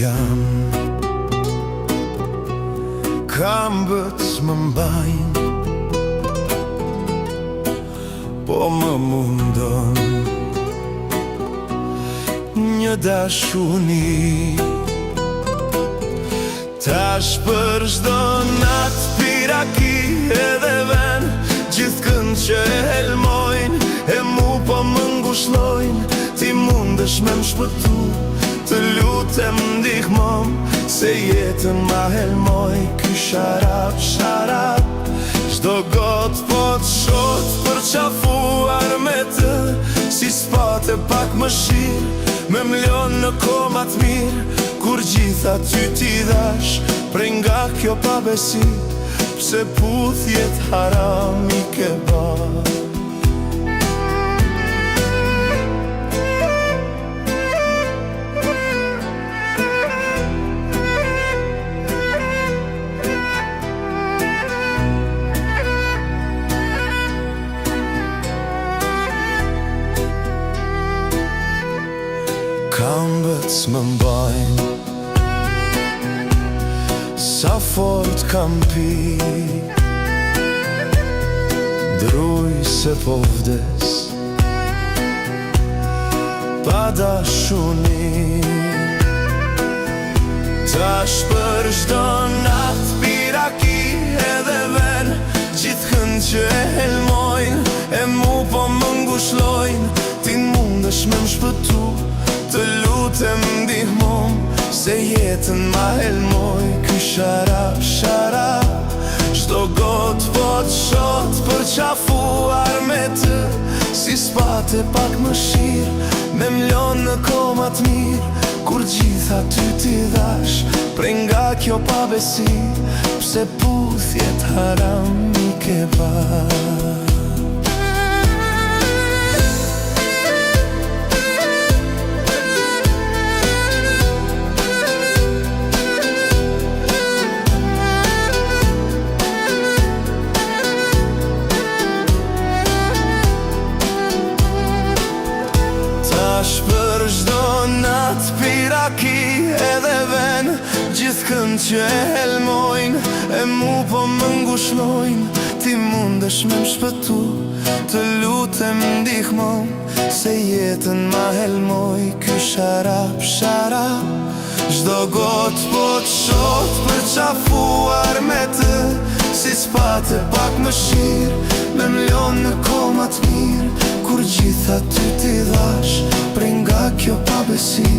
jam. Këmbët më mbajnë, po më mundon një dashuni. Tash për çdo natë piraki edhe ven, gjithkënd që e helmojnë e mu po më ngushllojnë. Ti mundesh me më shpëtu, të lutem ndihmom, se jetën ma helmoj ky sharap, sharap. Çdo got po të shot për qafuar me të, si spate pak më shirë, me mlion në koma të mirë. Kur gjitha ty t'i dash, prej nga kjo pabesi, pse puthjet haram i ke ba. Këmbët më mbajnë, sa fort kam pi, druj se po vdes pa dashuni. Tash për çdo natë piraki edhe ven, gjithkënd që e helmojnë e mu po më ngushllojnë. Ti mundesh me më shpëtu, të lutem ndihmom, se jetën ma helmoj ky sharap, sharap. Çdo got po të shot për qafuar me të, si spate pak më shirë, me mlion në koma të mirë. Kur gjitha ty t'i dash, prej nga kjo pabesi, pse puthjet haram i ke ba. Tash për çdo natë piraki edhe ven, gjithkënd që e helmojnë e mu po më ngushllojnë. Ti mundesh me më shpëtu, të lutem ndihmom, se jetën ma helmoj ky sharap, sharap. Çdo got po të shot për qafuar me të, si spate pak më shirë, me mlion në koma të mirë. Kur gjitha ty t'i dash, prej nga kjo pabesi,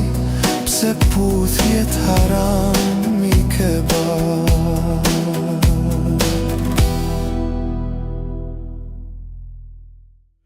pse puthjet haram